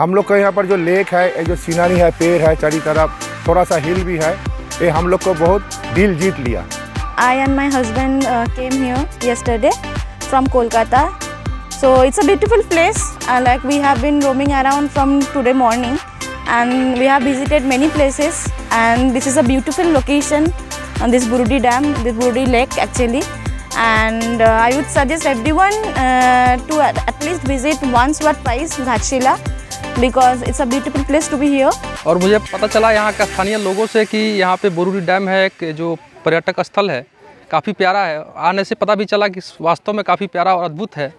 हम लोग को यहाँ पर जो लेक है, ये जो सीनरी है, पेड़ है चारी तरफ, थोड़ा सा हिल भी है, ये हम लोग को बहुत दिल जीत लिया। I and my husband came here yesterday from Kolkata. So it's a beautiful place. Like we have been roaming around from today morning, and we have visited many places. And this is a beautiful location on this Burudi Dam, this Burudi Lake actually. And I would suggest everyone to at least visit once or twice Ghatshila, because it's a beautiful place to be here. और मुझे पता चला यहाँ का स्थानीय लोगों से कि यहाँ पे बुरुडी डैम है कि जो पर्यटक स्थल है, काफ़ी प्यारा है। आने से पता भी चला कि वास्तव में काफ़ी प्यारा और अद्भुत है।